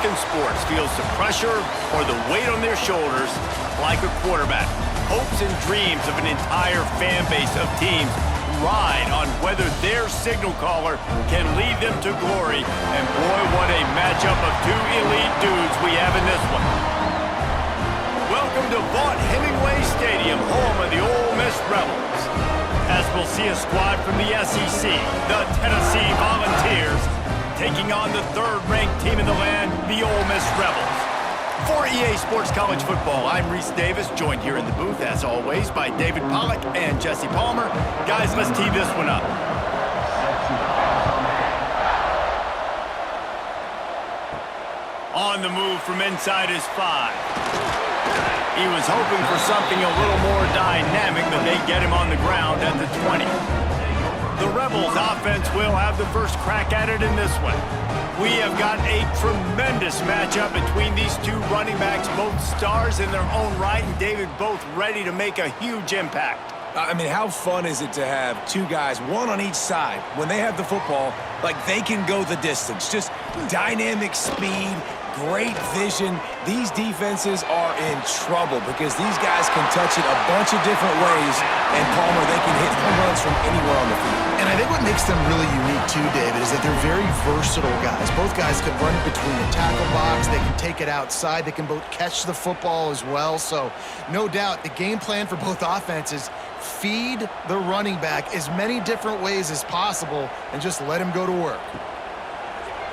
look in sports feels the pressure or the weight on their shoulders like a quarterback. Hopes and dreams of an entire fan base of teams ride on whether their signal caller can lead them to glory. And boy, what a matchup of two elite dudes we have in this one. Welcome to Vaught-Hemingway Stadium, home of the Ole Miss Rebels. As we'll see a squad from the SEC, the Tennessee Volunteers, taking on the third-ranked team in the land, the Ole Miss Rebels. For EA Sports College Football, I'm Reese Davis, joined here in the booth, as always, by David Pollack and Jesse Palmer. Guys, let's tee this one up. On the move from inside his 5. He was hoping for something a little more dynamic, but they get him on the ground at the 20. The Rebels offense will have the first crack at it in this one. We have got a tremendous matchup between these two running backs, both stars in their own right, and David, both ready to make a huge impact. I mean, how fun is it to have two guys, one on each side, when they have the football, like they can go the distance. Just dynamic speed, great vision. These defenses are in trouble because these guys can touch it a bunch of different ways, and Palmer, they can hit home runs from anywhere on the field. And I think what makes them really unique too, David, is that they're very versatile guys. Both guys can run between the tackle box. They can take it outside. They can both catch the football as well. So no doubt the game plan for both offenses, feed the running back as many different ways as possible and just let him go to work.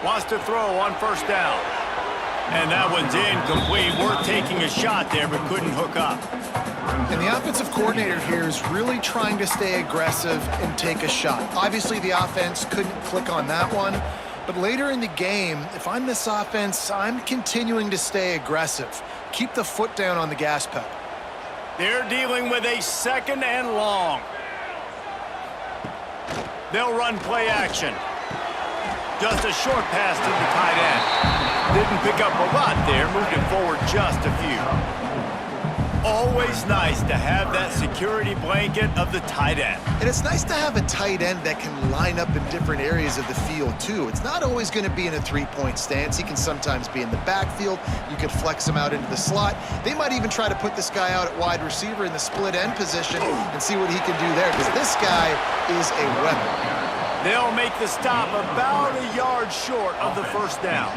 Wants to throw on first down. And that one's incomplete. Worth taking a shot there, but couldn't hook up. And the offensive coordinator here is really trying to stay aggressive and take a shot. Obviously, the offense couldn't click on that one. But later in the game, if I'm this offense, I'm continuing to stay aggressive. Keep the foot down on the gas pedal. They're dealing with a second and long. They'll run play action. Just a short pass to the tight end. Didn't pick up a lot there, moved it forward just a few. Always nice to have that security blanket of the tight end. And it's nice to have a tight end that can line up in different areas of the field, too. It's not always going to be in a three-point stance. He can sometimes be in the backfield. You could flex him out into the slot. They might even try to put this guy out at wide receiver in the split end position and see what he can do there, because this guy is a weapon. They'll make the stop about a yard short of the first down.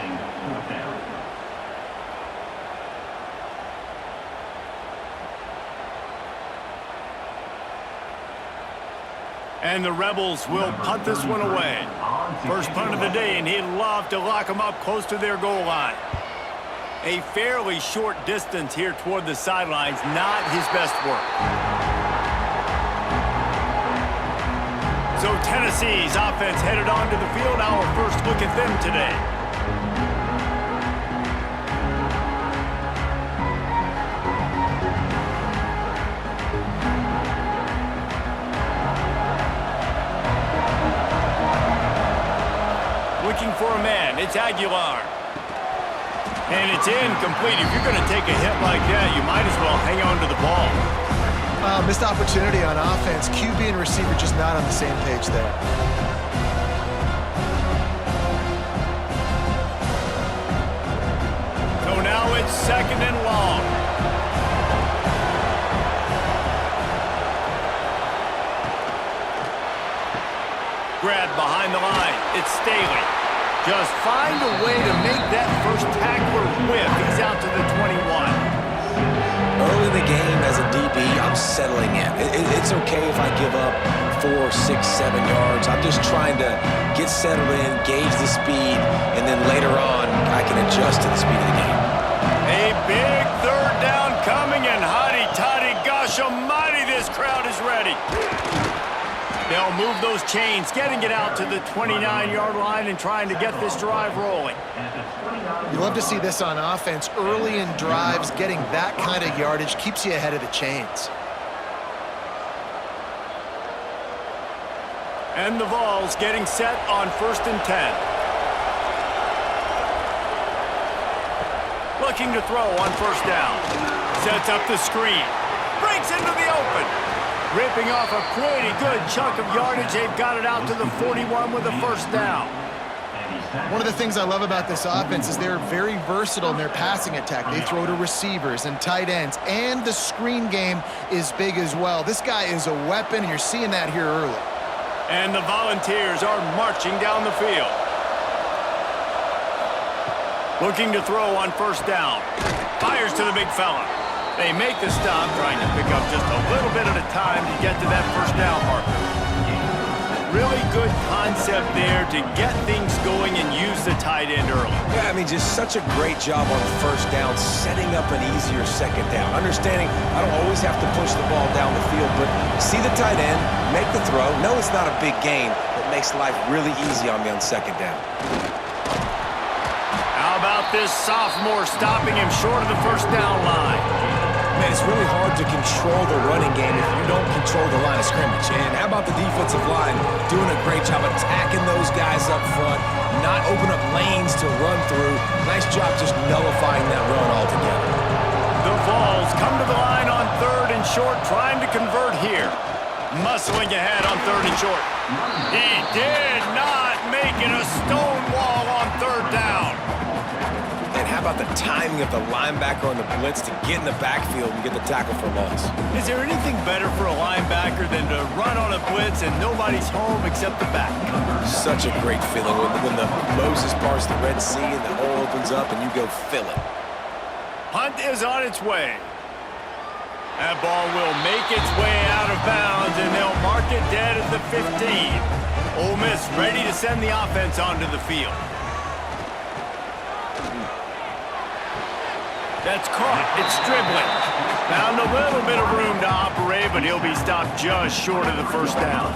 And the Rebels will punt this one away. First punt of the day, and he'd love to lock them up close to their goal line. A fairly short distance here toward the sidelines, not his best work. So Tennessee's offense headed onto the field. Our first look at them today. Looking for a man. It's Aguilar. And it's incomplete. If you're going to take a hit like that, you might as well hang on to the ball. Missed opportunity on offense. QB and receiver just not on the same page there. So now it's second and long. Grab behind the line. It's Staley. Just find a way to make that first tackler whiff. He's out to the 21. Early in the game, as a DB, I'm settling in. It's okay if I give up 4, 6, 7 yards. I'm just trying to get settled in, gauge the speed, and then later on, I can adjust to the speed of the game. A big third down coming, and hotty-toddy, gosh almighty, this crowd is ready. They'll move those chains, getting it out to the 29-yard line and trying to get this drive rolling. You love to see this on offense. Early in drives, getting that kind of yardage keeps you ahead of the chains. And the Vols getting set on 1st and 10. Looking to throw on first down. Sets up the screen. Breaks into the open. Ripping off a pretty good chunk of yardage. They've got it out to the 41 with the first down. One of the things I love about this offense is they're very versatile in their passing attack. They throw to receivers and tight ends, and the screen game is big as well. This guy is a weapon, and you're seeing that here early. And the Volunteers are marching down the field. Looking to throw on first down. Fires to the big fella. They make the stop, trying to pick up just a little bit at a time to get to that first down marker. Really good concept there to get things going and use the tight end early. Yeah, I mean, just such a great job on first down, setting up an easier second down. Understanding I don't always have to push the ball down the field, but see the tight end, make the throw. No, it's not a big gain, but makes life really easy on me on second down. How about this sophomore stopping him short of the first down line? Man, it's really hard to control the running game if you don't control the line of scrimmage. And how about the defensive line doing a great job attacking those guys up front, not open up lanes to run through. Nice job just nullifying that run altogether. The Vols come to the line on third and short, trying to convert here. Muscling ahead on third and short. He did not make it a stone wall on third down. And how about the timing of the linebacker on the blitz to get in the backfield and get the tackle for loss? Is there anything better for a linebacker than to run on a blitz and nobody's home except the back? Such a great feeling when the Moses parts the Red Sea and the hole opens up and you go fill it. Punt is on its way. That ball will make its way out of bounds, and they'll mark it dead at the 15. Ole Miss ready to send the offense onto the field. That's caught. It's dribbling. Found a little bit of room to operate, but he'll be stopped just short of the first down.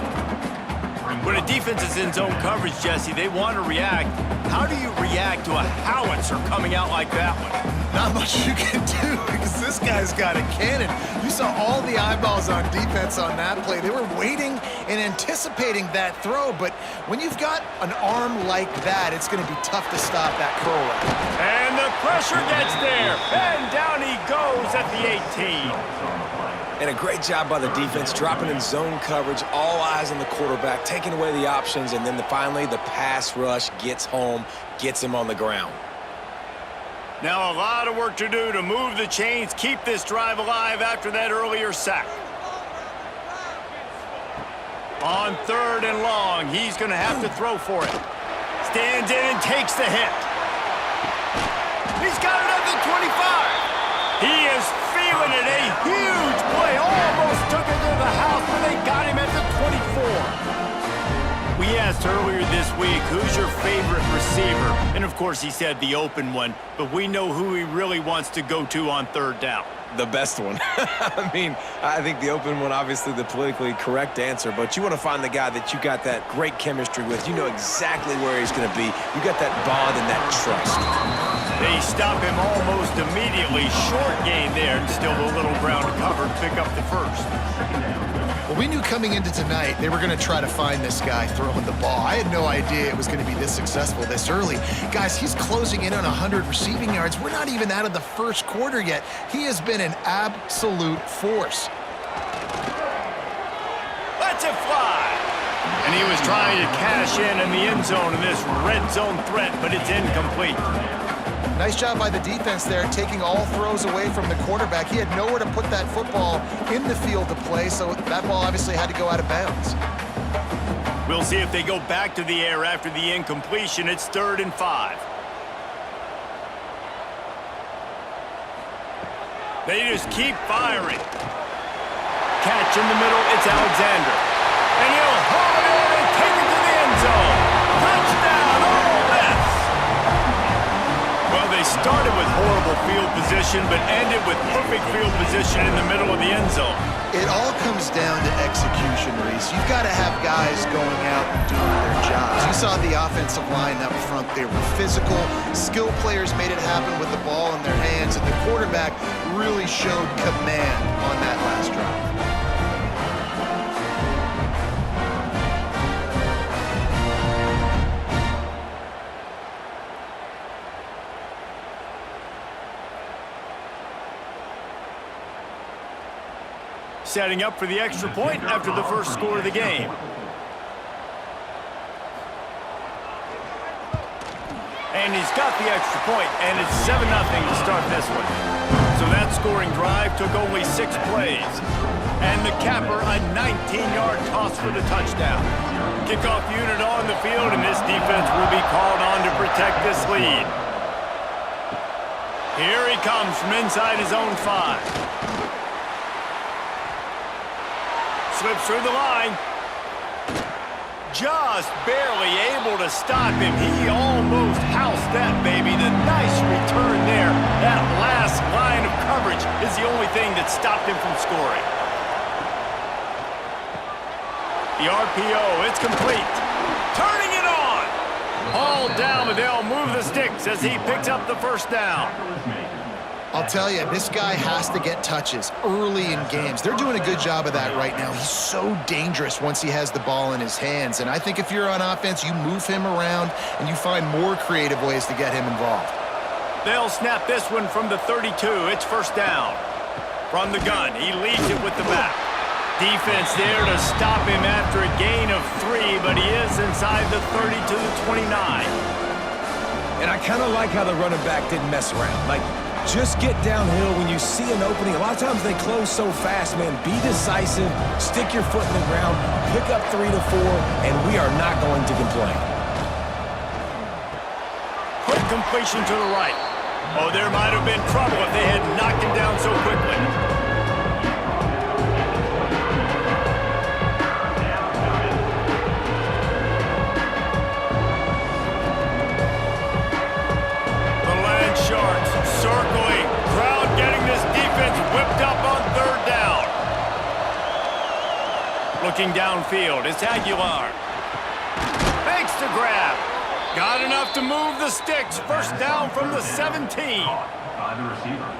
When a defense is in zone coverage, Jesse, they want to react. How do you react to a howitzer coming out like that one? Not much you can do because this guy's got a cannon. You saw all the eyeballs on defense on that play. They were waiting and anticipating that throw, but when you've got an arm like that, it's going to be tough to stop that curler. And the pressure gets there, and down he goes at the 18. And a great job by the defense, dropping in zone coverage, all eyes on the quarterback, taking away the options, and then finally the pass rush gets home, gets him on the ground. Now a lot of work to do to move the chains, keep this drive alive after that earlier sack. On third and long, he's going to have to throw for it. Stands in and takes the hit. He's got it at the 25. He is feeling it. A huge play. Almost took it to the house, but they got him at the 24. We asked earlier this week, who's your favorite receiver? And, of course, he said the open one, but we know who he really wants to go to on third down. The best one. I mean, I think the open one, obviously the politically correct answer, but you want to find the guy that you got that great chemistry with. You know exactly where he's going to be. You got that bond and that trust. They stop him almost immediately. Short gain there, and still a little ground covered. Pick up the first. Well, we knew coming into tonight they were going to try to find this guy throwing the ball. I had no idea it was going to be this successful this early. Guys, he's closing in on 100 receiving yards. We're not even out of the first quarter yet. He has been an absolute force. Lets it fly. And he was trying to cash in the end zone in this red zone threat, but it's incomplete. Nice job by the defense there, taking all throws away from the quarterback. He had nowhere to put that football in the field to play, so that ball obviously had to go out of bounds. We'll see if they go back to the air after the incompletion. It's 3rd and 5. They just keep firing. Catch in the middle, it's Alexander. And he'll haul it in and take it to the end zone. Touchdown, Ole Miss! Well, they started with horrible field position, but ended with perfect field position in the middle of the end zone. It all comes down to execution, Reese. You've got to have guys going out and doing their jobs. You saw the offensive line up front. They were physical. Skill players made it happen with the ball in their hands, and the quarterback really showed command on that last drive. Setting up for the extra point after the first score of the game. And he's got the extra point, and it's 7-0 to start this one. So that scoring drive took only 6 plays. And the capper, a 19-yard toss for the touchdown. Kickoff unit on the field, and this defense will be called on to protect this lead. Here he comes from inside his own 5. Slips through the line. Just barely able to stop him. He almost housed that baby. The nice return there. That last line of coverage is the only thing that stopped him from scoring. The RPO, it's complete. Turning it on. Hauled down, but they'll move the sticks as he picks up the first down. I'll tell you, this guy has to get touches early in games. They're doing a good job of that right now. He's so dangerous once he has the ball in his hands. And I think if you're on offense, you move him around and you find more creative ways to get him involved. They'll snap this one from the 32. It's first down. From the gun, he leads it with the back. Defense there to stop him after a gain of 3, but he is inside the 30 to the 29. And I kind of like how the running back didn't mess around. Like, just get downhill when you see an opening. A lot of times they close so fast, man. Be decisive, stick your foot in the ground, pick up 3 to 4, and we are not going to complain. Quick completion to the right. Oh, there might have been trouble if they had knocked him down so quickly. Circling, crowd getting this defense whipped up on 3rd down. Looking downfield, it's Aguilar. Fakes to grab. Got enough to move the sticks. First down from the 17.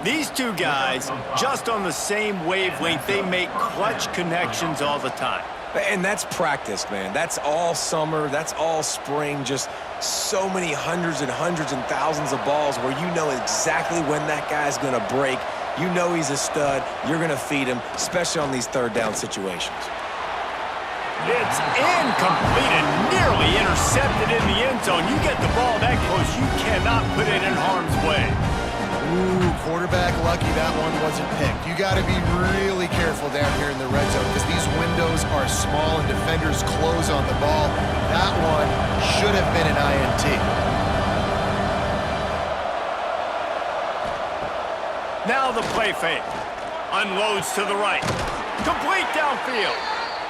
These two guys, just on the same wavelength, they make clutch connections all the time. And that's practice, man. That's all summer. That's all spring. Just so many hundreds and thousands of balls where you know exactly when that guy's going to break. You know he's a stud. You're going to feed him, especially on these 3rd down situations. It's incomplete and nearly intercepted in the end zone. You get the ball that close, you cannot put it in harm's way. Ooh, quarterback lucky that one wasn't picked. You got to be really careful down here in the red zone because these windows are small and defenders close on the ball. That one should have been an INT. Now the play fake. Unloads to the right. Complete downfield.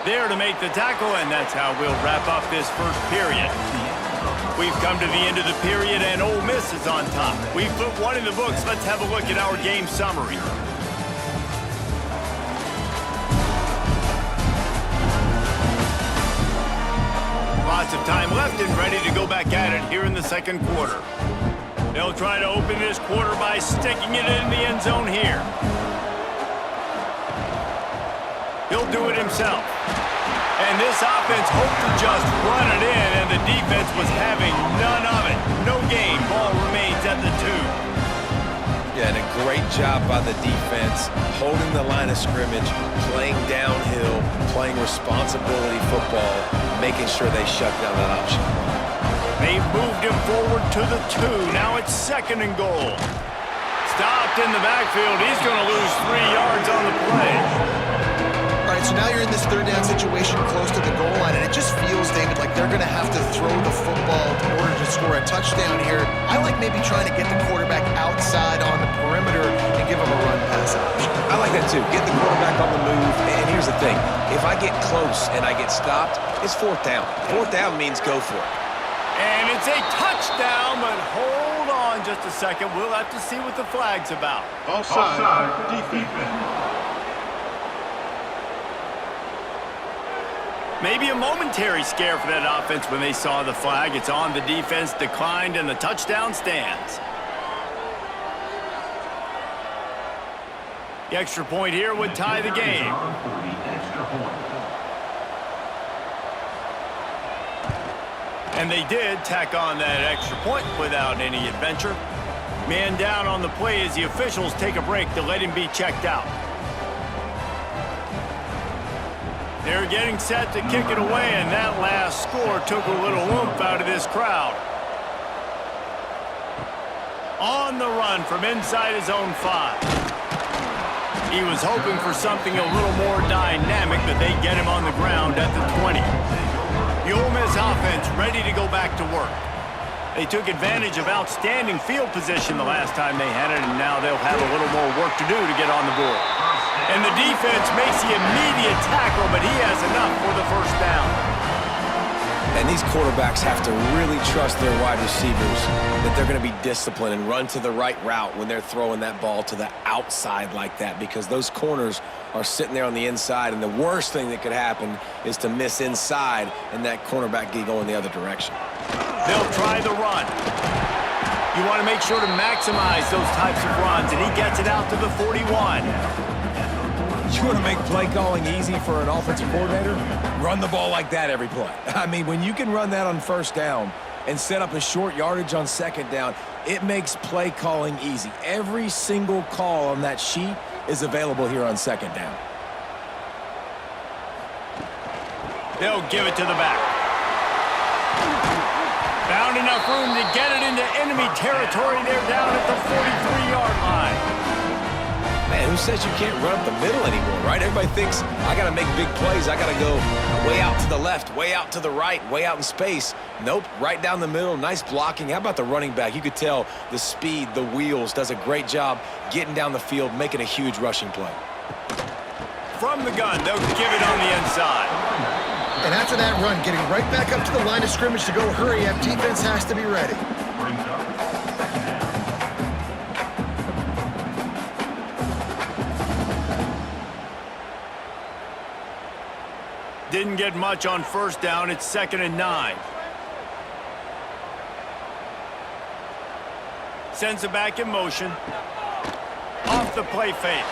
There to make the tackle, and that's how we'll wrap up this first period. We've come to the end of the period, and Ole Miss is on top. We've put one in the books. Let's have a look at our game summary. Lots of time left and ready to go back at it here in the second quarter. They'll try to open this quarter by sticking it in the end zone here. He'll do it himself. And this offense hoped to just run it in, and the defense was having none of it. No gain. Ball remains at the 2. Yeah, and a great job by the defense, holding the line of scrimmage, playing downhill, playing responsibility football, making sure they shut down that option. They've moved him forward to the 2. Now it's 2nd and goal. Stopped in the backfield. He's going to lose 3 yards on the play. All right, so now you're in this 3rd down situation close to the goal line, and it just feels, David, like they're going to have to throw the football in order to score a touchdown here. I like maybe trying to get the quarterback outside on the perimeter and give him a run-pass option. I like that, too. Get the quarterback on the move. And here's the thing. If I get close and I get stopped, it's 4th down. 4th down means go for it. And it's a touchdown, but hold on just a second. We'll have to see what the flag's about. Offside, defense. Maybe a momentary scare for that offense when they saw the flag. It's on, the defense declined, and the touchdown stands. The extra point here would tie the game. And they did tack on that extra point without any adventure. Man down on the play as the officials take a break to let him be checked out. They're getting set to kick it away, and that last score took a little oomph out of this crowd. On the run from inside his own 5. He was hoping for something a little more dynamic, but they get him on the ground at the 20. The Ole Miss offense ready to go back to work. They took advantage of outstanding field position the last time they had it, and now they'll have a little more work to do to get on the board. And the defense makes the immediate tackle, but he has enough for the first down. And these quarterbacks have to really trust their wide receivers that they're going to be disciplined and run to the right route when they're throwing that ball to the outside like that, because those corners are sitting there on the inside, and the worst thing that could happen is to miss inside and that cornerback get going the other direction. They'll try the run. You want to make sure to maximize those types of runs, and he gets it out to the 41. You want to make play calling easy for an offensive coordinator? Run the ball like that every play. I mean, when you can run that on first down and set up a short yardage on second down, it makes play calling easy. Every single call on that sheet is available here on second down. They'll give it to the back. Found enough room to get it into enemy territory. They're down at the 43-yard line. Man, who says you can't run up the middle anymore, right? Everybody thinks, I got to make big plays. I got to go way out to the left, way out to the right, way out in space. Nope, right down the middle, nice blocking. How about the running back? You could tell the speed, the wheels, does a great job getting down the field, making a huge rushing play. From the gun, they'll give it on the inside. And after that run, getting right back up to the line of scrimmage to go hurry up, defense has to be ready. Didn't get much on first down. It's 2nd and 9. Sends it back in motion. Off the play fake.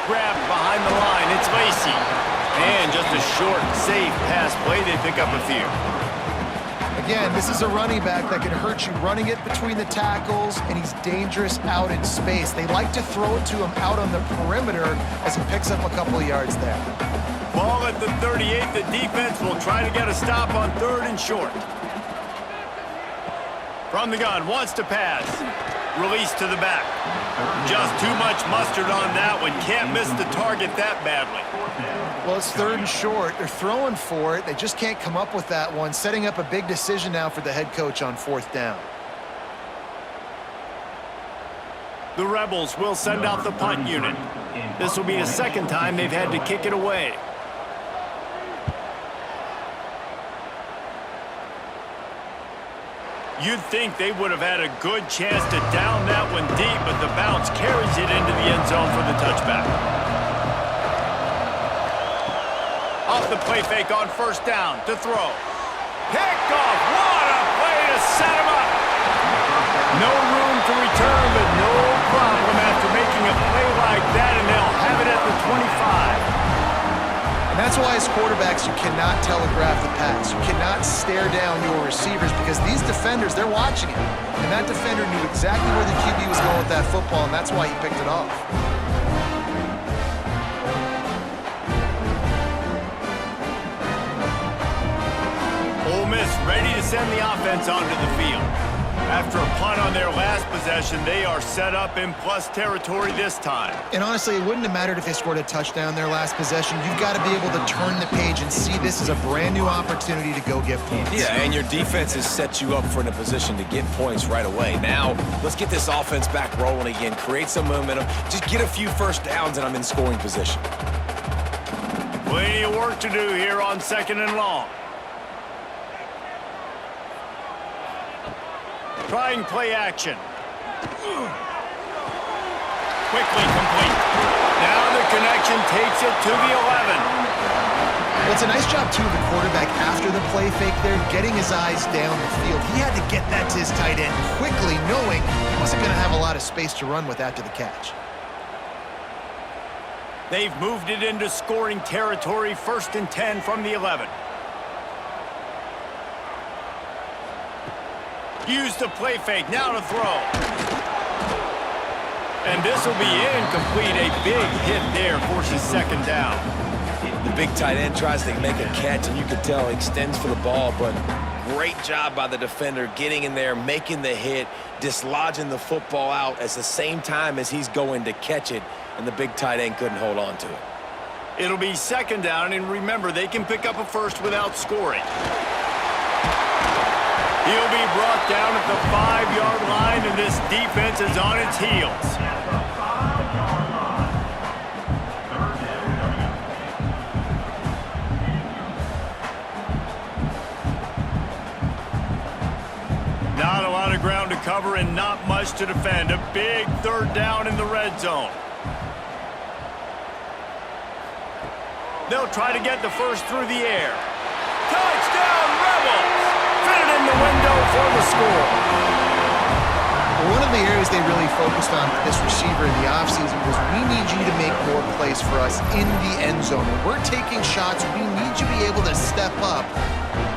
Grabbed behind the line. It's Lacey. And just a short, safe pass play. They pick up a few. Again, this is a running back that can hurt you running it between the tackles, and he's dangerous out in space. They like to throw it to him out on the perimeter as he picks up a couple of yards there. Ball at the 38. The defense will try to get a stop on 3rd and short. From the gun, wants to pass. Release to the back. Just too much mustard on that one. Can't miss the target that badly. Well, it's 3rd and short. They're throwing for it. They just can't come up with that one. Setting up a big decision now for the head coach on 4th down. The Rebels will send out the punt unit. This will be the 2nd time they've had to kick it away. You'd think they would have had a good chance to down that one deep, but the bounce carries it into the end zone for the touchback. Off the play fake on first down to throw. Picked off. What a play to set him up. No room to return, but no problem after making a play like that, and they'll have it at the 25. And that's why as quarterbacks, you cannot telegraph the pass. You cannot stare down your receivers because these defenders, they're watching it. And that defender knew exactly where the QB was going with that football, and that's why he picked it off. Ole Miss ready to send the offense onto the field. After a punt on their last possession, they are set up in plus territory this time. And honestly, it wouldn't have mattered if they scored a touchdown their last possession. You've got to be able to turn the page and see this as a brand new opportunity to go get points. Yeah, and your defense has set you up for in a position to get points right away. Now, let's get this offense back rolling again, create some momentum, just get a few first downs, and I'm in scoring position. Plenty of work to do here on 2nd and long. Trying play action. Quickly complete. Now the connection takes it to the 11. Well, it's a nice job, too, of the quarterback after the play fake there, getting his eyes down the field. He had to get that to his tight end quickly, knowing he wasn't going to have a lot of space to run with after the catch. They've moved it into scoring territory, 1st and 10 from the 11. Use the play fake, now to throw. And this will be incomplete. A big hit there, forces 2nd down. The big tight end tries to make a catch, and you can tell he extends for the ball, but Great job by the defender getting in there, making the hit, dislodging the football out at the same time as he's going to catch it, and the big tight end couldn't hold on to it. It'll be second down, and remember, they can pick up a first without scoring. He'll be brought down at the 5-yard line, and this defense is on its heels. Not a lot of ground to cover and not much to defend. A big third down in the red zone. They'll try to get the first through the air. Touchdown, Rebels! Fit it in the window for the score. One of the areas they really focused on with this receiver in the offseason was we need you to make more plays for us in the end zone. When we're taking shots, we need you to be able to step up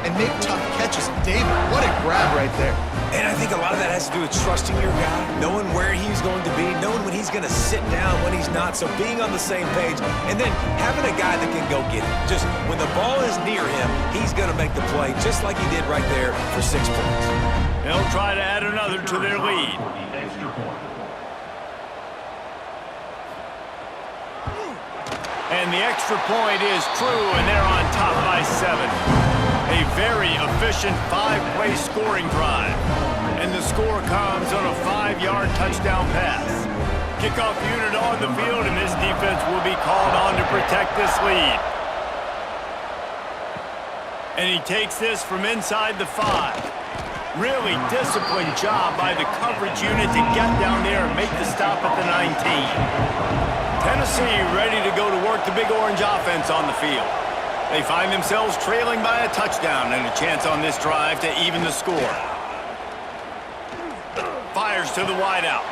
and make tough catches. David, what a grab right there. And I think a lot of that has to do with trusting your guy, knowing where he's going to be, knowing when he's going to sit down, when he's not, so being on the same page, and then having a guy that can go get it. Just when the ball is near him, he's going to make the play, just like he did right there for 6 points. They'll try to add another to their lead. And the extra point is true, and they're on top by 7. A very efficient 5-play scoring drive. And the score comes on a 5-yard touchdown pass. Kickoff unit on the field, and this defense will be called on to protect this lead. And he takes this from inside the 5. Really disciplined job by the coverage unit to get down there and make the stop at the 19. Tennessee ready to go to work the Big Orange offense on the field. They find themselves trailing by a touchdown and a chance on this drive to even the score. Fires to the wideout.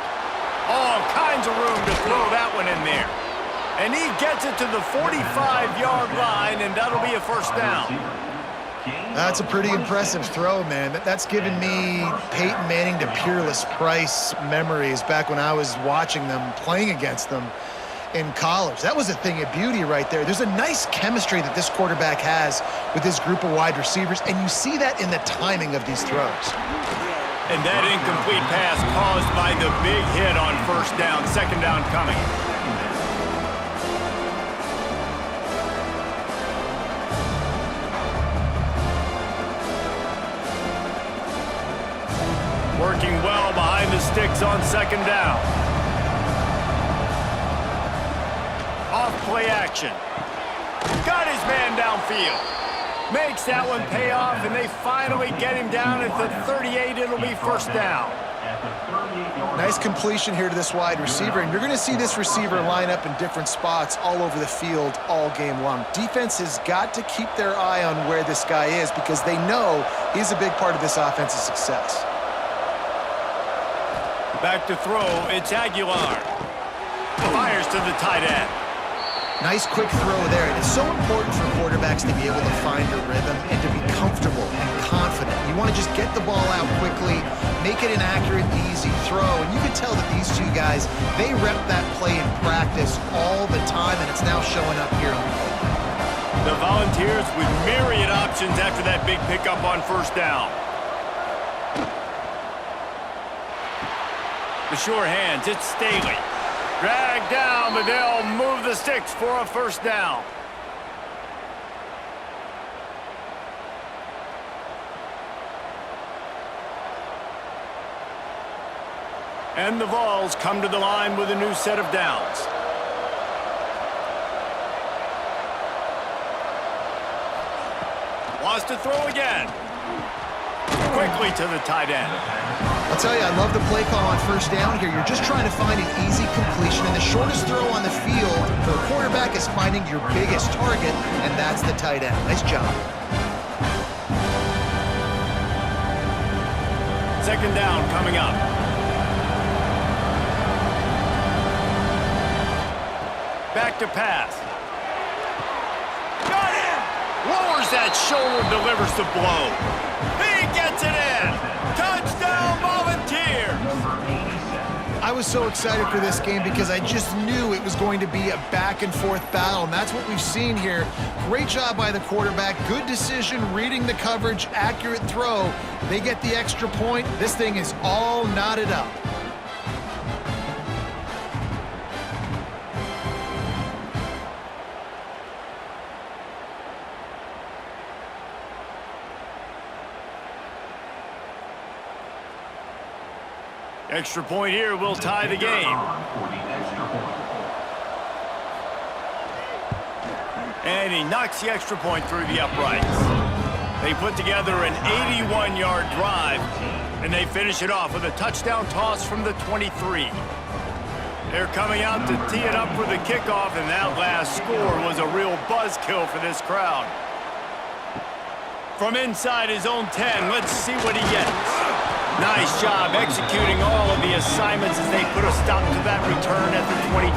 All kinds of room to throw that one in there. And he gets it to the 45-yard line, and that'll be a first down. That's a pretty impressive throw, man. That's given me Peyton Manning to Peerless Price memories back when I was watching them, playing against them in college. That was a thing of beauty right there. There's a nice chemistry that this quarterback has with this group of wide receivers, and you see that in the timing of these throws. And that incomplete pass caused by the big hit on first down, second down coming. Working well behind the sticks on second down. Off-play action. Got his man downfield. Makes that one pay off, and they finally get him down at the 38. It'll be first down. Nice completion here to this wide receiver, and you're going to see this receiver line up in different spots all over the field all game long. Defense has got to keep their eye on where this guy is because they know he's a big part of this offense's success. Back to throw, it's Aguilar. Fires to the tight end. Nice quick throw there. And it's so important for quarterbacks to be able to find a rhythm and to be comfortable and confident. You want to just get the ball out quickly, make it an accurate, easy throw. And you can tell that these two guys, they rep that play in practice all the time, and it's now showing up here on the field. The Volunteers with myriad options after that big pickup on first down. The sure hands, it's Staley. Dragged down, but they'll move the sticks for a first down. And the Vols come to the line with a new set of downs. Wants to throw again. Quickly to the tight end. I'll tell you, I love the play call on first down here. You're just trying to find an easy completion, and the shortest throw on the field for a quarterback is finding your biggest target, and that's the tight end. Nice job. Second down coming up. Back to pass. Got him! Lowers that shoulder, delivers the blow. He gets it in! Touchdown, Volunteers! I was so excited for this game because I just knew it was going to be a back-and-forth battle, and that's what we've seen here. Great job by the quarterback. Good decision, reading the coverage, accurate throw. They get the extra point. This thing is all knotted up. Extra point here will tie the game. And he knocks the extra point through the uprights. They put together an 81-yard drive, and they finish it off with a touchdown toss from the 23. They're coming out to tee it up for the kickoff, and that last score was a real buzzkill for this crowd. From inside his own 10, let's see what he gets. Nice job executing all of the assignments as they put a stop to that return at the 22.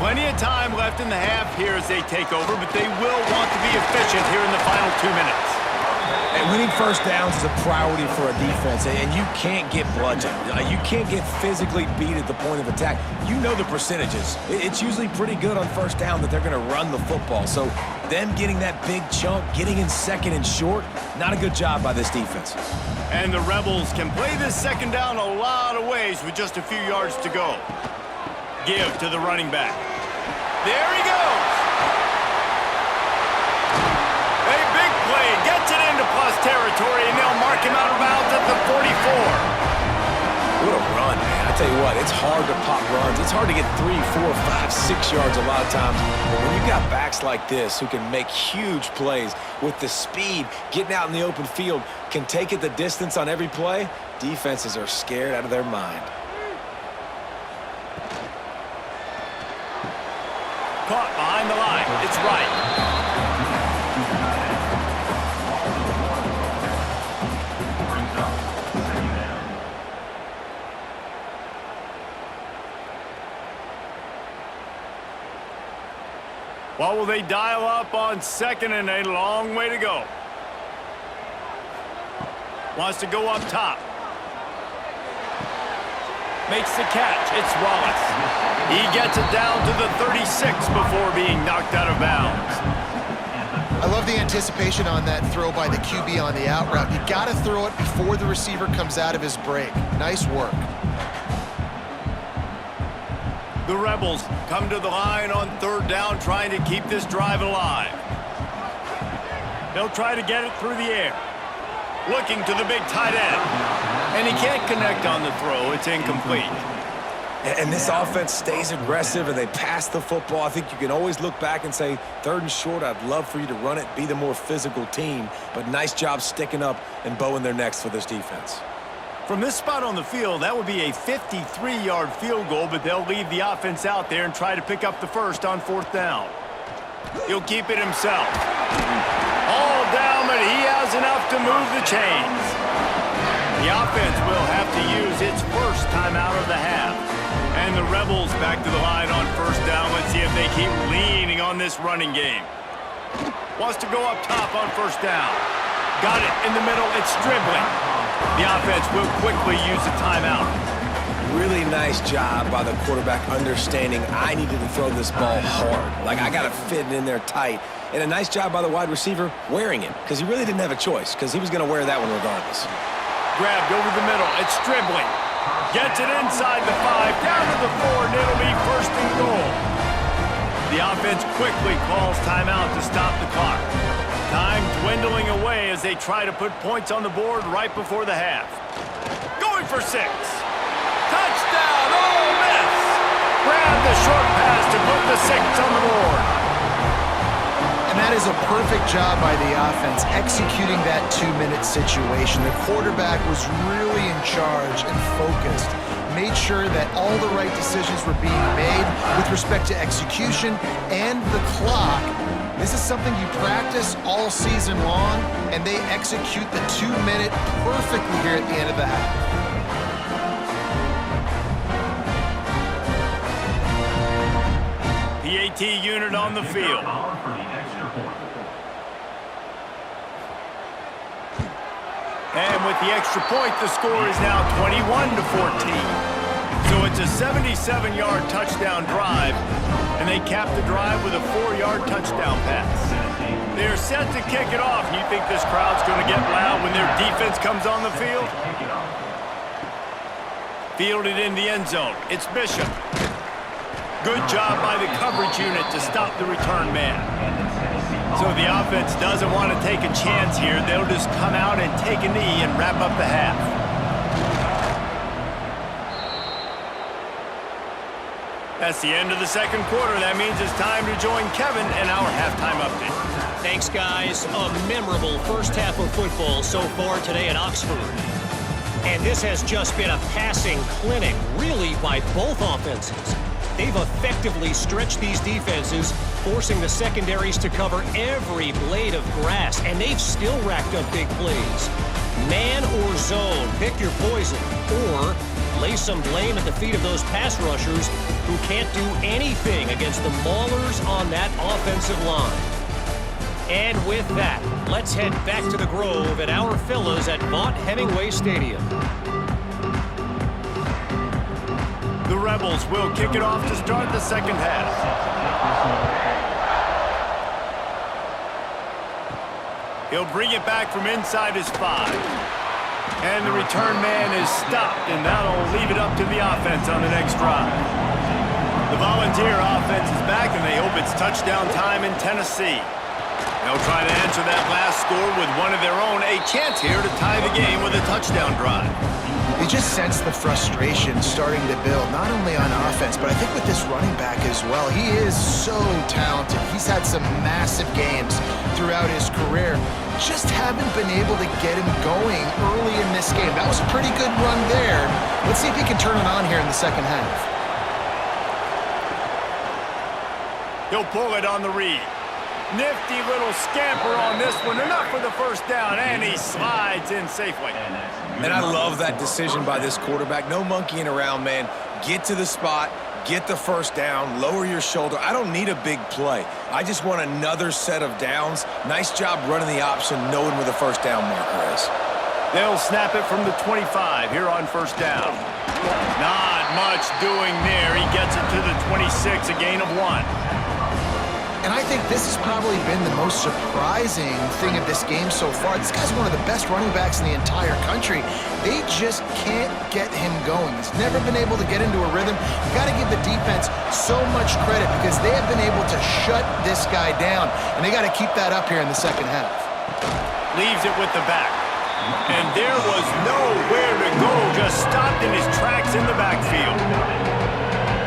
Plenty of time left in the half here as they take over, but they will want to be efficient here in the final 2 minutes. And winning first downs is a priority for a defense, and you can't get bludgeoned. You can't get physically beat at the point of attack. You know the percentages. It's usually pretty good on first down that they're going to run the football. So them getting that big chunk, getting in second and short, not a good job by this defense. And the Rebels can play this second down a lot of ways with just a few yards to go. Give to the running back. There he goes. A big play, gets it into plus territory, and they'll mark him out of bounds at the 44. What a run, man. I tell you what, it's hard to pop runs. It's hard to get 3, 4, 5, 6 yards a lot of times. But when you've got backs like this who can make huge plays with the speed, getting out in the open field, can take it the distance on every play, defenses are scared out of their mind. Caught behind the line. It's right. What will they dial up on second and a long way to go? Wants to go up top. Makes the catch. It's Wallace. He gets it down to the 36 before being knocked out of bounds. I love the anticipation on that throw by the QB on the out route. You got to throw it before the receiver comes out of his break. Nice work. The Rebels come to the line on third down, trying to keep this drive alive. They'll try to get it through the air. Looking to the big tight end. And he can't connect on the throw. It's incomplete. And this offense stays aggressive, and they pass the football. I think you can always look back and say, third and short, I'd love for you to run it, be the more physical team. But nice job sticking up and bowing their necks for this defense. From this spot on the field, that would be a 53-yard field goal, but they'll leave the offense out there and try to pick up the first on fourth down. He'll keep it himself. All down, but he has enough to move the chains. The offense will have to use its first timeout of the half. And the Rebels back to the line on first down. Let's see if they keep leaning on this running game. Wants to go up top on first down. Got it in the middle. It's dribbling. The offense will quickly use a timeout. Really nice job by the quarterback understanding I needed to throw this ball hard. Like, I got to fit it in there tight. And a nice job by the wide receiver wearing it, because he really didn't have a choice, because he was going to wear that one regardless. Grabbed over the middle. It's dribbling. Gets it inside the 5, down to the 4, and it'll be first and goal. The offense quickly calls timeout to stop the clock. Time dwindling away as they try to put points on the board right before the half. Going for 6. Touchdown, Ole Miss! Grab the short pass to put the 6 on the board. And that is a perfect job by the offense, executing that 2-minute situation. The quarterback was really in charge and focused. Made sure that all the right decisions were being made with respect to execution and the clock. This is something you practice all season long, and they execute the 2-minute perfectly here at the end of the half. PAT unit on the field. And with the extra point, the score is now 21-14. It's a 77-yard touchdown drive, and they cap the drive with a 4-yard touchdown pass. They're set to kick it off. You think this crowd's going to get loud when their defense comes on the field? Fielded in the end zone. It's Bishop. Good job by the coverage unit to stop the return man. So the offense doesn't want to take a chance here. They'll just come out and take a knee and wrap up the half. That's the end of the second quarter. That means it's time to join Kevin in our halftime update. Thanks, guys. A memorable first half of football so far today at Oxford. And this has just been a passing clinic, really, by both offenses. They've effectively stretched these defenses, forcing the secondaries to cover every blade of grass, and they've still racked up big plays. Man or zone, pick your poison, or lay some blame at the feet of those pass rushers who can't do anything against the maulers on that offensive line. And with that, let's head back to the Grove at our fellas at Vaught-Hemingway Stadium. The Rebels will kick it off to start the second half. He'll bring it back from inside his 5. And the return man is stopped, and that'll leave it up to the offense on the next drive. The Volunteer offense is back, and they hope it's touchdown time in Tennessee. They'll try to answer that last score with one of their own. A chance here to tie the game with a touchdown drive. You just sense the frustration starting to build, not only on offense, but I think with this running back as well. He is so talented. He's had some massive games throughout his career. Just haven't been able to get him going early in this game. That was a pretty good run there. Let's see if he can turn it on here in the second half. He'll pull it on the read. Nifty little scamper on this one. Enough for the first down, and he slides in safely. And I love that decision by this quarterback. No monkeying around, man. Get to the spot, get the first down, lower your shoulder. I don't need a big play. I just want another set of downs. Nice job running the option, knowing where the first down marker is. They'll snap it from the 25 here on first down. Not much doing there. He gets it to the 26, a gain of 1. And I think this has probably been the most surprising thing of this game so far. This guy's one of the best running backs in the entire country. They just can't get him going. He's never been able to get into a rhythm. You got to give the defense so much credit because they have been able to shut this guy down, and they got to keep that up here in the second half. Leaves it with the back. And there was nowhere to go, just stopped in his tracks in the backfield.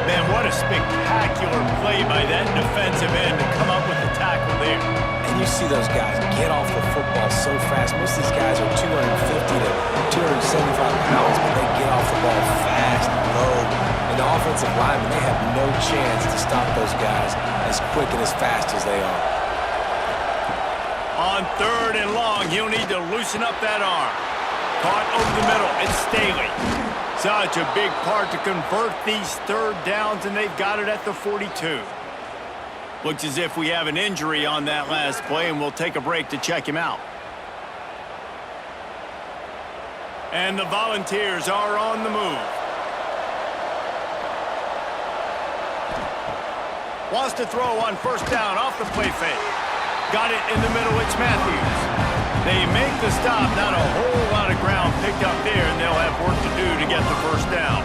Man, what a spectacular play by that defensive end to come up with the tackle there. And you see those guys get off the football so fast. Most of these guys are 250 to 275 pounds, but they get off the ball fast and low. And the offensive linemen, they have no chance to stop those guys as quick and as fast as they are. On 3rd and long, he'll need to loosen up that arm. Caught over the middle. It's Staley. Such a big part to convert these third downs, and they've got it at the 42. Looks as if we have an injury on that last play, and we'll take a break to check him out. And the Volunteers are on the move. Wants to throw on first down off the play fake. Got it in the middle. It's Matthews. They make the stop. Not a whole lot of ground picked up there, and they'll have work to do to get the first down.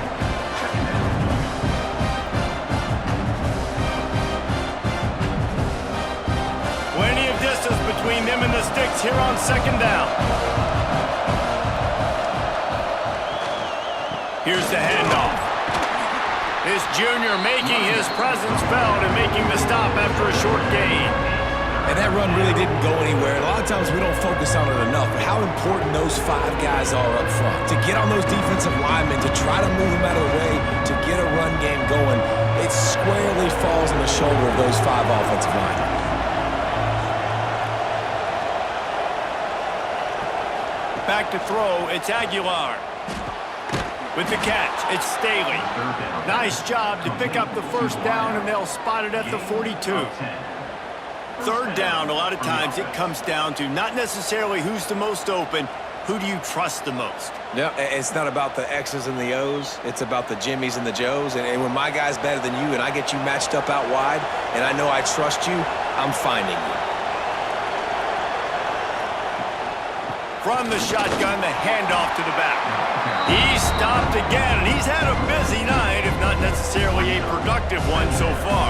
Plenty of distance between them and the sticks here on second down. Here's the handoff. This junior making his presence felt and making the stop after a short gain. And that run really didn't go anywhere. A lot of times we don't focus on it enough, but how important those 5 guys are up front. To get on those defensive linemen, to try to move them out of the way, to get a run game going, it squarely falls on the shoulder of those 5 offensive linemen. Back to throw, it's Aguilar. With the catch, it's Staley. Nice job to pick up the first down, and they'll spot it at the 42. Third down, a lot of times it comes down to not necessarily who's the most open, who do you trust the most? No, it's not about the X's and the O's. It's about the Jimmies and the Joes. And when my guy's better than you and I get you matched up out wide and I know I trust you, I'm finding you. From the shotgun, the handoff to the back. He's stopped again, and he's had a busy night, if not necessarily a productive one so far.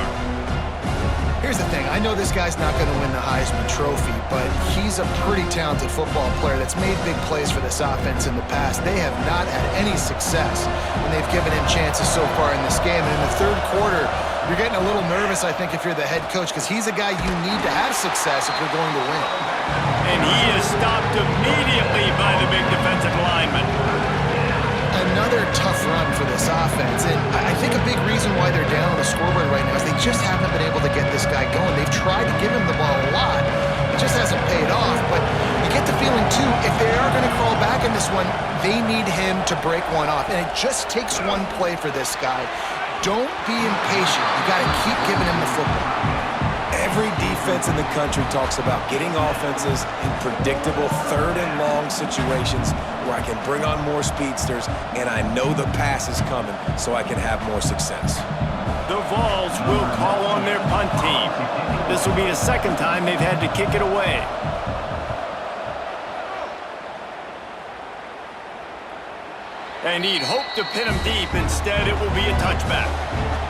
Here's the thing. I know this guy's not going to win the Heisman Trophy, but he's a pretty talented football player that's made big plays for this offense in the past. They have not had any success when they've given him chances so far in this game. And in the third quarter, you're getting a little nervous, I think, if you're the head coach, because he's a guy you need to have success if you're going to win. And he is stopped immediately by the big defensive lineman. Another tough run for this offense, and I think a big reason why they're down on the scoreboard right now is they just haven't been able to get this guy going. They've tried to give him the ball a lot. It just hasn't paid off, but you get the feeling, too, if they are going to crawl back in this one, they need him to break one off, and it just takes one play for this guy. Don't be impatient. You got to keep giving him the football. Every defense in the country talks about getting offenses in predictable third and long situations where I can bring on more speedsters and I know the pass is coming so I can have more success. The Vols will call on their punt team. This will be the second time they've had to kick it away. And he'd hoped to pin him deep. Instead, it will be a touchback.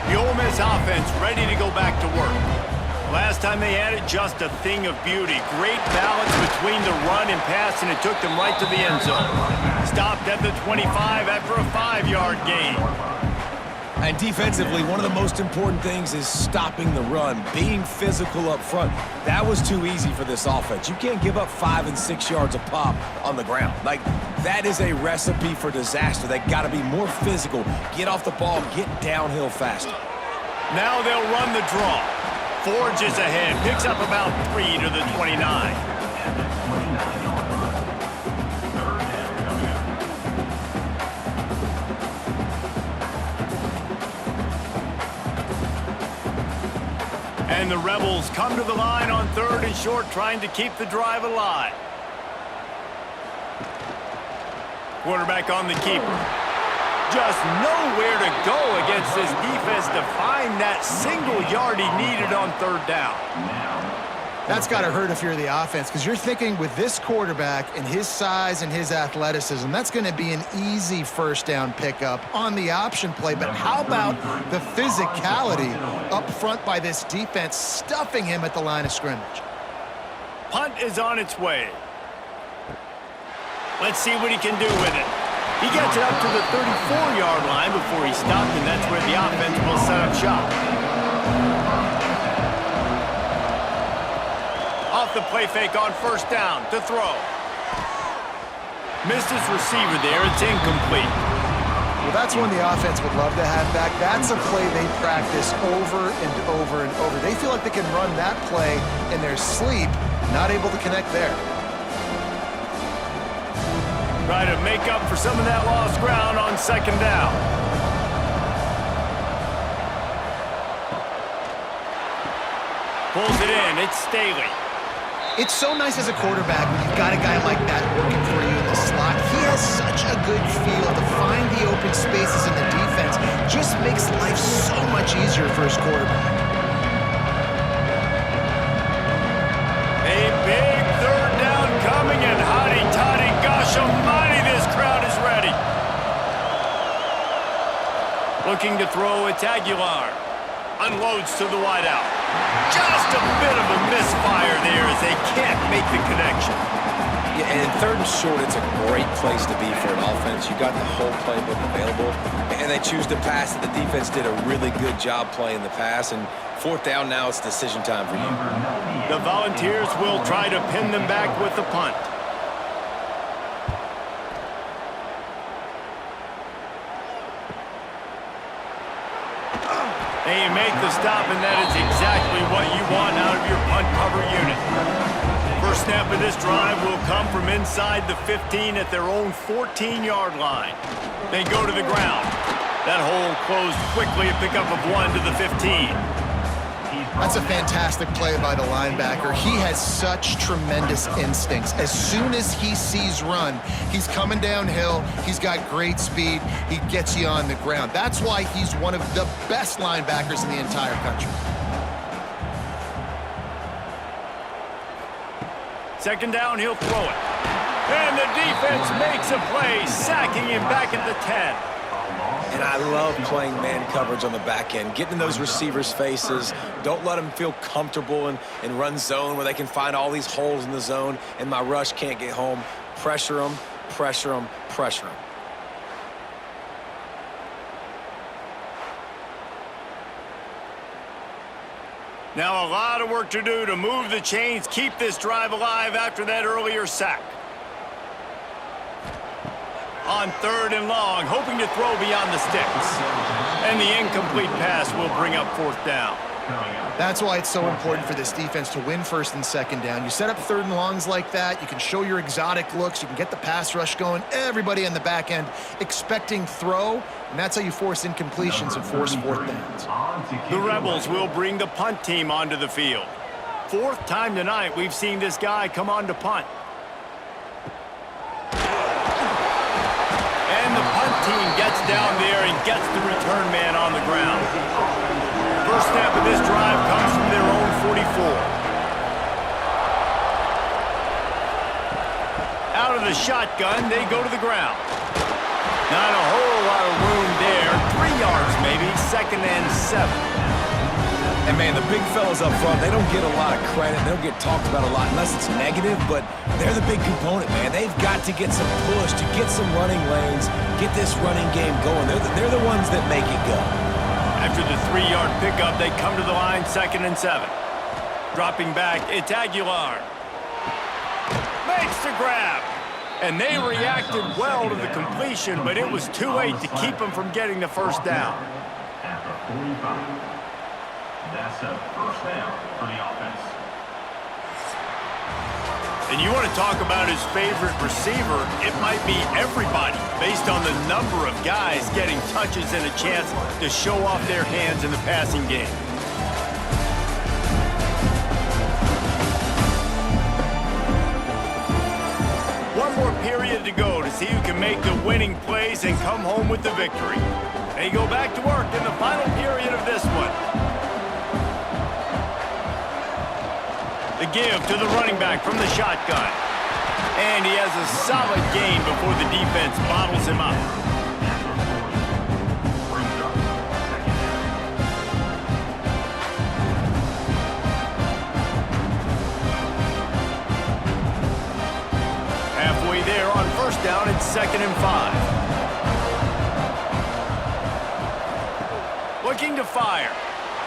The Ole Miss offense ready to go back to work. Last time they had it, just a thing of beauty. Great balance between the run and pass, and it took them right to the end zone. Stopped at the 25 after a 5-yard gain. And defensively, one of the most important things is stopping the run, being physical up front. That was too easy for this offense. You can't give up 5 and 6 yards a pop on the ground. Like, that is a recipe for disaster. They got to be more physical, get off the ball, get downhill faster. Now they'll run the draw. Forges ahead, picks up about 3 to the 29. And the Rebels come to the line on 3rd and short, trying to keep the drive alive. Quarterback on the keeper. Just nowhere to go against this defense to find that single yard he needed on 3rd down. That's got to hurt if you're the offense, because you're thinking with this quarterback and his size and his athleticism, that's going to be an easy first down pickup on the option play. But how about the physicality up front by this defense, stuffing him at the line of scrimmage? Punt is on its way. Let's see what he can do with it. He gets it up to the 34-yard line before he stopped, and that's where the offense will set up shop. Off the play fake on 1st down to throw. Missed his receiver there. It's incomplete. Well, that's one the offense would love to have back. That's a play they practice over and over and over. They feel like they can run that play in their sleep, not able to connect there. Try to make up for some of that lost ground on 2nd down. Pulls it in. It's Staley. It's so nice as a quarterback when you've got a guy like that working for you in the slot. He has such a good feel to find the open spaces in the defense. Just makes life so much easier for his quarterback. A big 3rd down coming, and hotty-toddy, gosh almighty, this crowd is ready. Looking to throw, it's Aguilar. Unloads to the wideout. Just a bit of a misfire there as they can't make the connection. Yeah, and in 3rd and short, it's a great place to be for an offense. You got the whole playbook available, and they choose to pass it. The defense did a really good job playing the pass, and 4th down now, it's decision time for you. The Volunteers will try to pin them back with the punt. They make the stop, and that is exactly what you want out of your punt cover unit. First snap of this drive will come from inside the 15 at their own 14-yard line. They go to the ground. That hole closed quickly, a pickup of 1 to the 15. That's a fantastic play by the linebacker. He has such tremendous instincts. As soon as he sees run, he's coming downhill. He's got great speed. He gets you on the ground. That's why he's one of the best linebackers in the entire country. Second down, he'll throw it. And the defense makes a play, sacking him back at the 10. And I love playing man coverage on the back end, getting in those receivers' faces. Don't let them feel comfortable in run zone where they can find all these holes in the zone and my rush can't get home. Pressure them, pressure them, pressure them. Now a lot of work to do to move the chains, keep this drive alive after that earlier sack. On 3rd and long, hoping to throw beyond the sticks. And the incomplete pass will bring up 4th down. That's why it's so important for this defense to win 1st and 2nd down. You set up 3rd and longs like that, you can show your exotic looks, you can get the pass rush going, everybody on the back end expecting throw, and that's how you force incompletions and force 4th downs. The Rebels will bring the punt team onto the field. 4th time tonight we've seen this guy come on to punt. And the punt team gets down there and gets the return man on the ground. First snap of this drive comes from their own 44. Out of the shotgun, they go to the ground. Not a whole lot of room there. 3 yards maybe, 2nd and 7. And, man, the big fellas up front, they don't get a lot of credit. They don't get talked about a lot unless it's negative, but they're the big component, man. They've got to get some push, to get some running lanes, get this running game going. They're the ones that make it go. After the 3-yard pickup, they come to the line, 2nd and 7. Dropping back, it's Aguilar. Makes the grab. And they reacted well to the completion, but it was too late to keep them from getting the 1st down. At the 45. That's a 1st down for the offense. And you want to talk about his favorite receiver, it might be everybody, based on the number of guys getting touches and a chance to show off their hands in the passing game. One more period to go to see who can make the winning plays and come home with the victory. They go back to work in the final period of this one. The give to the running back from the shotgun. And he has a solid gain before the defense bottles him up. Halfway there on 1st down, it's 2nd and 5. Looking to fire.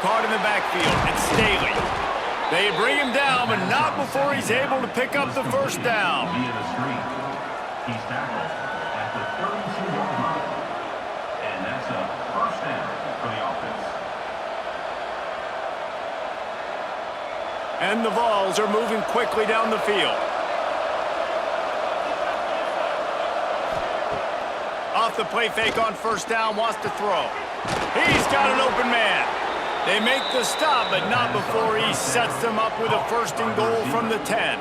Caught in the backfield. It's Staley. They bring him down, but not before he's able to pick up the 1st down. Via the screen. He's tackled at the 32-yard line. And that's a 1st down for the offense. And the Vols are moving quickly down the field. Off the play fake on 1st down, wants to throw. He's got an open man. They make the stop, but not before he sets them up with a 1st and goal from the 10.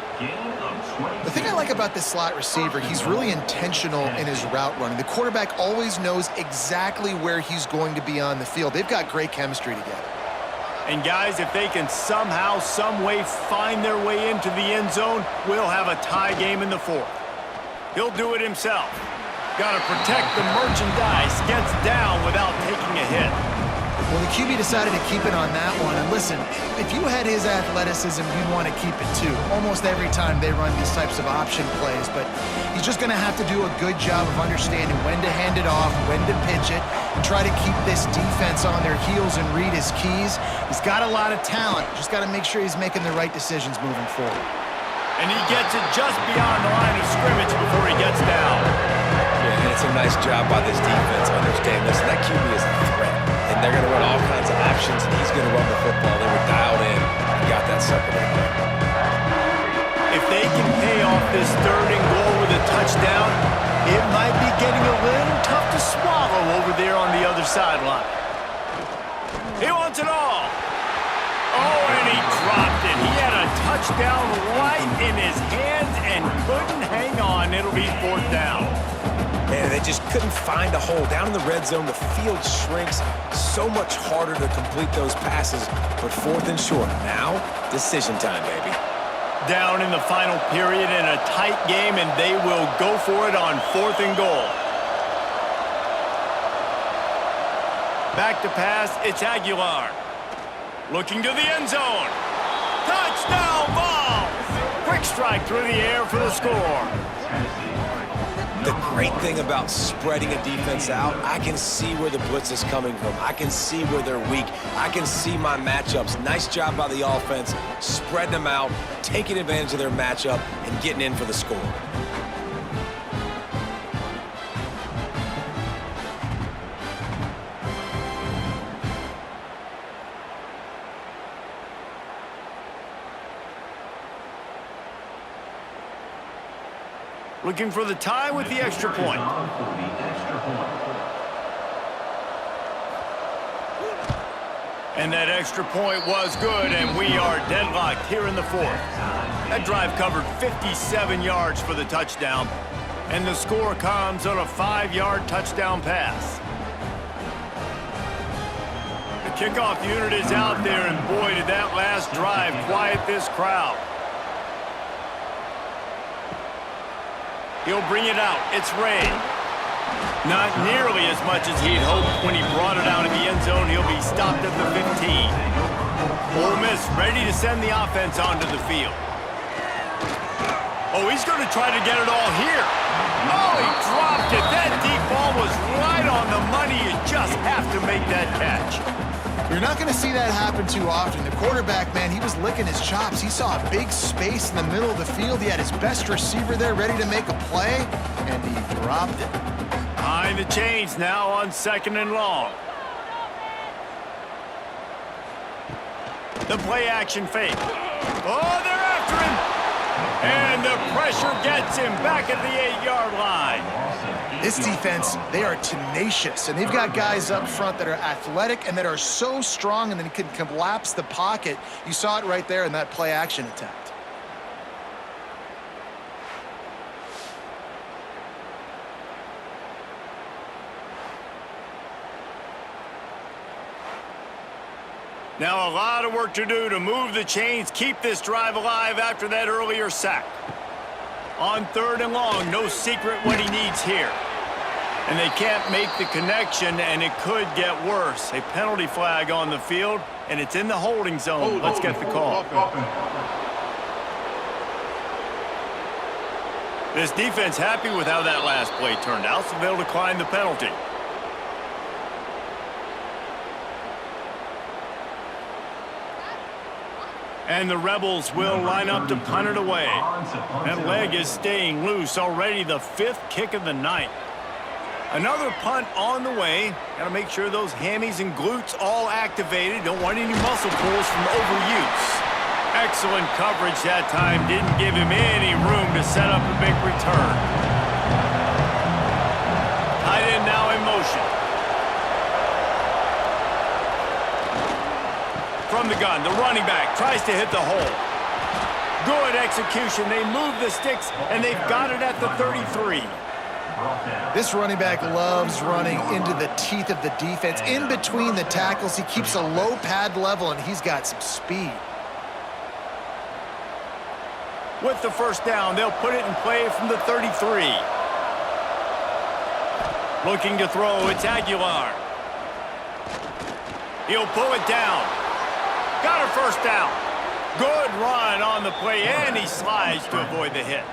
The thing I like about this slot receiver, he's really intentional in his route running. The quarterback always knows exactly where he's going to be on the field. They've got great chemistry together. And guys, if they can somehow, some way find their way into the end zone, we'll have a tie game in the 4th. He'll do it himself. Got to protect the merchandise, gets down without taking a hit. Well, the QB decided to keep it on that one. And listen, if you had his athleticism, you'd want to keep it too. Almost every time they run these types of option plays. But he's just going to have to do a good job of understanding when to hand it off, when to pitch it, and try to keep this defense on their heels and read his keys. He's got a lot of talent. Just got to make sure he's making the right decisions moving forward. And he gets it just beyond the line of scrimmage before he gets down. Yeah, and it's a nice job by this defense. Understand, listen, that QB is a threat. And they're going to run all kinds of options, and he's going to run the football. They were dialed in and got that sucker right there. If they can pay off this 3rd and goal with a touchdown, it might be getting a little tough to swallow over there on the other sideline. He wants it all. Oh, and he dropped it. He had a touchdown right in his hands and couldn't hang on. It'll be 4th down. Man, they just couldn't find a hole. Down in the red zone, the field shrinks. So much harder to complete those passes, but 4th and short. Now, decision time, baby. Down in the final period in a tight game, and they will go for it on 4th and goal. Back to pass, it's Aguilar. Looking to the end zone. Touchdown, Vols! Quick strike through the air for the score. The great thing about spreading a defense out, I can see where the blitz is coming from. I can see where they're weak. I can see my matchups. Nice job by the offense, spreading them out, taking advantage of their matchup, and getting in for the score. Looking for the tie with the extra point. And that extra point was good, and we are deadlocked here in the 4th. That drive covered 57 yards for the touchdown, and the score comes on a 5-yard touchdown pass. The kickoff unit is out there, and boy, did that last drive quiet this crowd. He'll bring it out. It's Ray. Not nearly as much as he'd hoped when he brought it out in the end zone. He'll be stopped at the 15. Ole Miss ready to send the offense onto the field. Oh, he's going to try to get it all here. Oh, he dropped it. That deep ball was right on the money. You just have to make that catch. You're not going to see that happen too often. The quarterback, man, he was licking his chops. He saw a big space in the middle of the field. He had his best receiver there ready to make a play, and he dropped it. Behind the chains now on 2nd and long. The play action fake. Oh, they're after him. And the pressure gets him back at the 8-yard line. This defense, they are tenacious, and they've got guys up front that are athletic and that are so strong and then can collapse the pocket. You saw it right there in that play action attempt. Now a lot of work to do to move the chains, keep this drive alive after that earlier sack. On 3rd and long, no secret what he needs here. And they can't make the connection, and it could get worse. A penalty flag on the field, and it's in the holding zone. Let's get the call. This defense happy with how that last play turned out, so they'll decline the penalty. And the Rebels will line up to punt it away. That leg is staying loose. Already the 5th kick of the night. Another punt on the way. Got to make sure those hammies and glutes all activated. Don't want any muscle pulls from overuse. Excellent coverage that time. Didn't give him any room to set up a big return. Tight end now in motion. From the gun, the running back tries to hit the hole. Good execution. They move the sticks, and they've got it at the 33. This running back loves running into the teeth of the defense. In between the tackles, he keeps a low pad level, and he's got some speed. With the 1st down, they'll put it in play from the 33. Looking to throw, it's Aguilar. He'll pull it down. Got a 1st down. Good run on the play, and he slides to avoid the hit.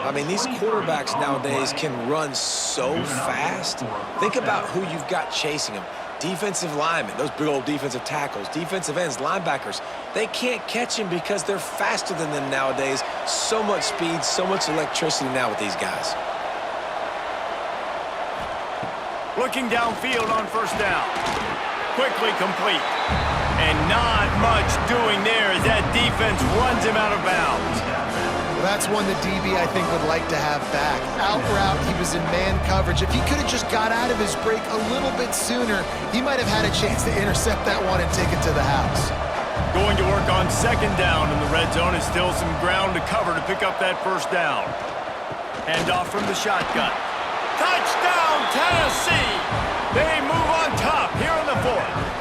I mean, these quarterbacks nowadays can run so fast. Think about who you've got chasing them. Defensive linemen, those big old defensive tackles, defensive ends, linebackers. They can't catch him because they're faster than them nowadays. So much speed, so much electricity now with these guys. Looking downfield on 1st down. Quickly complete. And not much doing there as that defense runs him out of bounds. Well, that's one the DB, I think, would like to have back. Out route, he was in man coverage. If he could have just got out of his break a little bit sooner, he might have had a chance to intercept that one and take it to the house. Going to work on second down in the red zone is still some ground to cover to pick up that first down. Hand off from the shotgun. Touchdown, Tennessee! They move on top here in the fourth.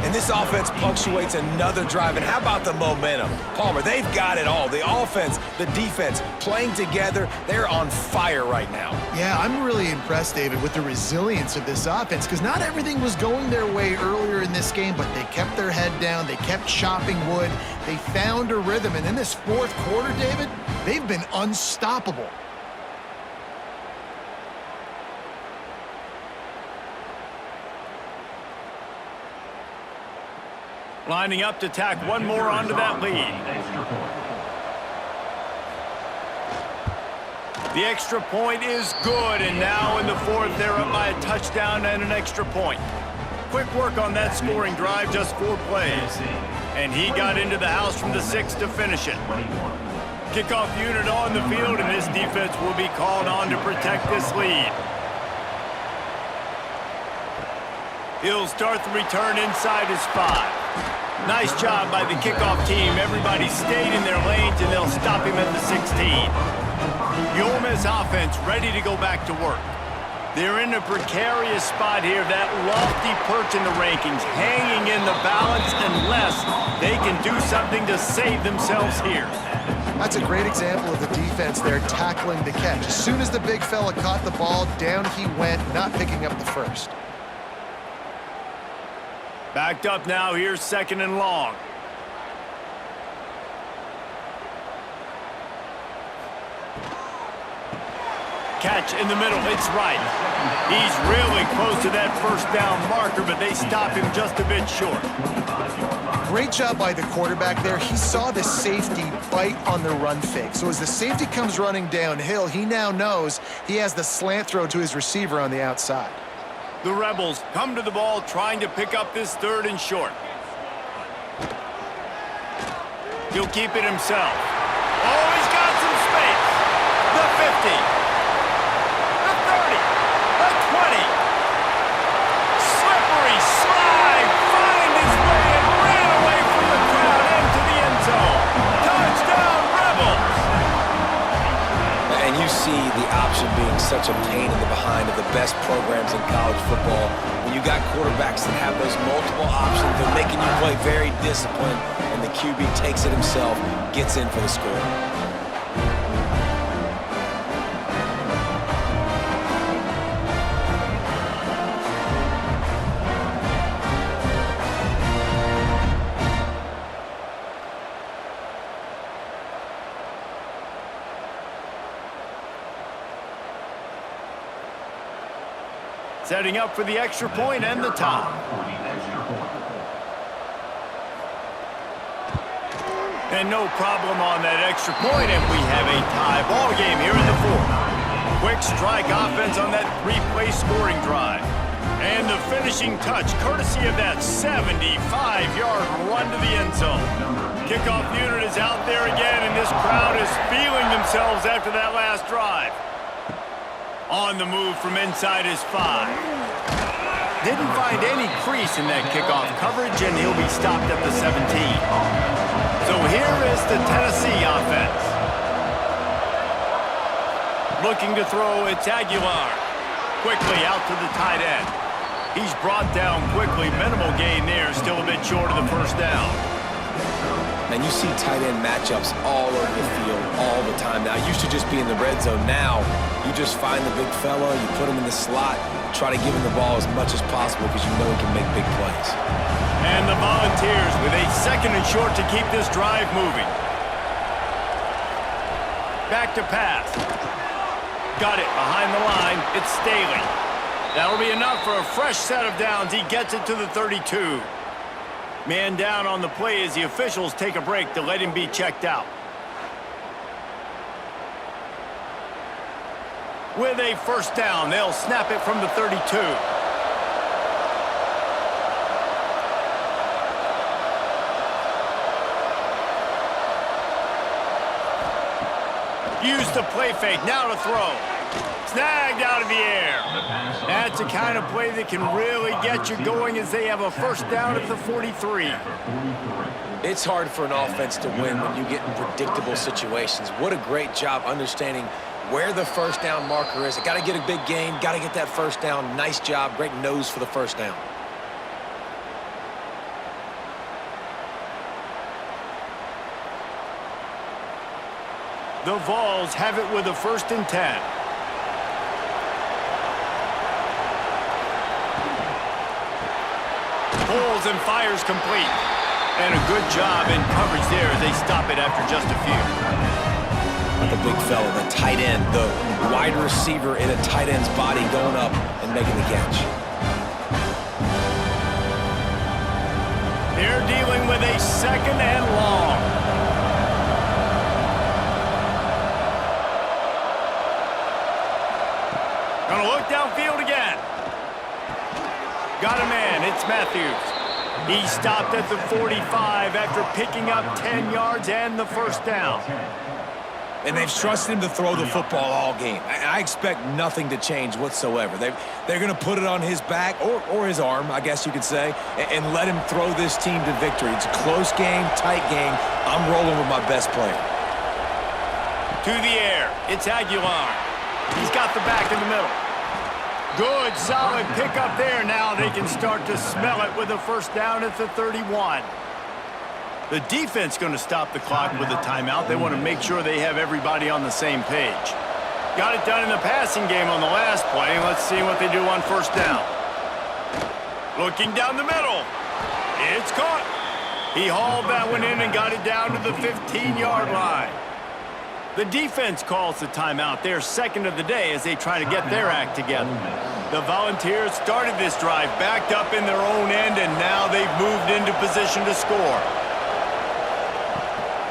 And this offense punctuates another drive. And how about the momentum? Palmer, they've got it all. The offense, the defense, playing together. They're on fire right now. Yeah, I'm really impressed, David, with the resilience of this offense because not everything was going their way earlier in this game, but they kept their head down. They kept chopping wood. They found a rhythm. And in this fourth quarter, David, they've been unstoppable. Lining up to tack one more onto that lead. The extra point is good, and now in the fourth, they're up by a touchdown and an extra point. Quick work on that scoring drive, just 4 plays. And he got into the house from the 6 to finish it. Kickoff unit on the field, and this defense will be called on to protect this lead. He'll start the return inside his 5. Nice job by the kickoff team. Everybody stayed in their lanes, and they'll stop him at the 16. The Ole Miss offense ready to go back to work. They're in a precarious spot here, that lofty perch in the rankings, hanging in the balance unless they can do something to save themselves here. That's a great example of the defense there tackling the catch. As soon as the big fella caught the ball, down he went, not picking up the first. Backed up now, here's second and long. Catch in the middle, it's right. He's really close to that first down marker, but they stop him just a bit short. Great job by the quarterback there. He saw the safety bite on the run fake. So as the safety comes running downhill, he now knows he has the slant throw to his receiver on the outside. The Rebels come to the ball trying to pick up this third and short. He'll keep it himself. Oh, he's got some space. The 50. The 30. The 20. Slippery slide. Find his way and ran away from the crowd into the end zone. Touchdown, Rebels. And you see the option being such a pain in the behind of the best programs in college football. When you got quarterbacks that have those multiple options, they're making you play very disciplined, and the QB takes it himself, gets in for the score. Setting up for the extra point and the tie. And no problem on that extra point, and we have a tie ball game here in the fourth. Quick strike offense on that 3-play scoring drive. And the finishing touch, courtesy of that 75-yard run to the end zone. Kickoff unit is out there again, and this crowd is feeling themselves after that last drive. On the move from inside his 5. Didn't find any crease in that kickoff coverage, and he'll be stopped at the 17. So here is the Tennessee offense. Looking to throw, it's Aguilar. Quickly out to the tight end. He's brought down quickly. Minimal gain there, still a bit short of the first down. And you see tight end matchups all over the field all the time. Now, it used to just be in the red zone. Now, you just find the big fella, you put him in the slot, try to give him the ball as much as possible because you know he can make big plays. And the Volunteers with a second and short to keep this drive moving. Back to pass. Got it behind the line. It's Staley. That'll be enough for a fresh set of downs. He gets it to the 32. Man down on the play as the officials take a break to let him be checked out. With a first down, they'll snap it from the 32. Use the play fake, now to throw. Snagged out of the air. That's the kind of play that can really get you going as they have a first down at the 43. It's hard for an offense to win when you get in predictable situations. What a great job understanding where the first down marker is. Got to get a big gain, got to get that first down. Nice job, great nose for the first down. The Vols have it with a 1st and 10. Pulls and fires complete. And a good job in coverage there as they stop it after just a few. The big fella, the tight end, the wide receiver in a tight end's body going up and making the catch. They're dealing with a 2nd and long. Gonna look downfield again. Got a man, it's Matthews. He stopped at the 45 after picking up 10 yards and the first down. And they've trusted him to throw the football all game. I expect nothing to change whatsoever. They're going to put it on his back, or his arm, I guess you could say, and let him throw this team to victory. It's a close game, tight game. I'm rolling with my best player. To the air, it's Aguilar. He's got the back in the middle. Good, solid pickup there. Now they can start to smell it with a first down at the 31. The defense going to stop the clock with a timeout. They want to make sure they have everybody on the same page. Got it done in the passing game on the last play. Let's see what they do on first down. Looking down the middle. It's caught. He hauled that one in and got it down to the 15-yard line. The defense calls the timeout, their 2nd of the day, as they try to get their act together. The Volunteers started this drive backed up in their own end, and now they've moved into position to score.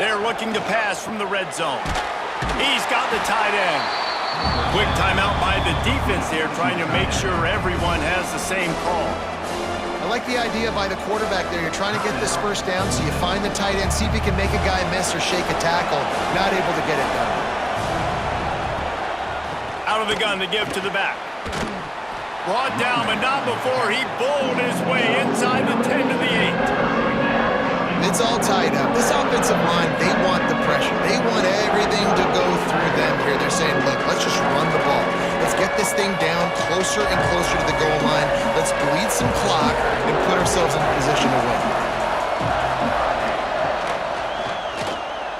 They're looking to pass from the red zone. He's got the tight end. Quick timeout by the defense there, trying to make sure everyone has the same call. I like the idea by the quarterback there. You're trying to get this first down, so you find the tight end, see if he can make a guy miss or shake a tackle. Not able to get it done. Out of the gun to give to the back. Brought down, but not before he bowled his way inside the 10 to the 8. It's all tied up. This offensive line, they want the pressure. They want everything to go through them here. They're saying, look, let's just run the ball. Let's get this thing down closer and closer to the goal line. Let's bleed some clock and put ourselves in a position to win.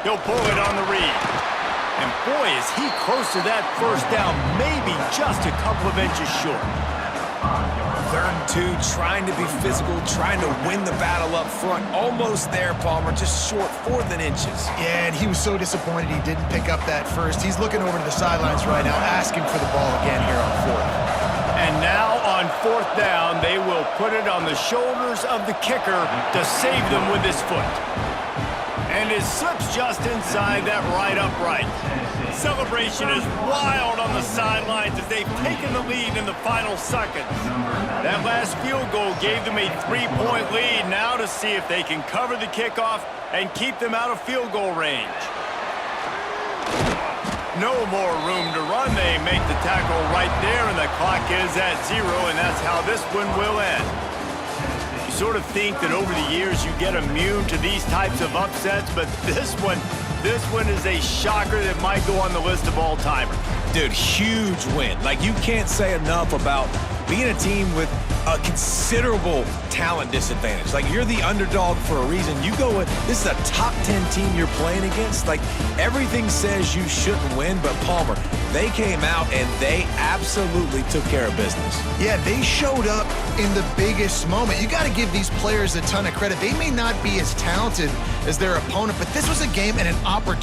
He'll pull it on the read. And boy, is he close to that first down, maybe just a couple of inches short. 3rd and 2, trying to be physical, trying to win the battle up front. Almost there, Palmer, just short 4 inches. Yeah, and he was so disappointed he didn't pick up that first. He's looking over to the sidelines right now, asking for the ball again here on 4th. And now on 4th down, they will put it on the shoulders of the kicker to save them with his foot. And it slips just inside that right upright. Celebration is wild on the sidelines as they've taken the lead in the final seconds. That last field goal gave them a 3-point lead. Now to see if they can cover the kickoff and keep them out of field goal range. No more room to run. They make the tackle right there, and the clock is at 0, and that's how this one will end. You sort of think that over the years you get immune to these types of upsets, but this one is a shocker that might go on the list of all-timers. Dude, huge win. Like, you can't say enough about being a team with a considerable talent disadvantage. Like, you're the underdog for a reason. You go with, this is a top 10 team you're playing against. Like, everything says you shouldn't win, but Palmer, they came out and they absolutely took care of business. Yeah, they showed up in the biggest moment. You got to give these players a ton of credit. They may not be as talented as their opponent, but this was a game and an opportunity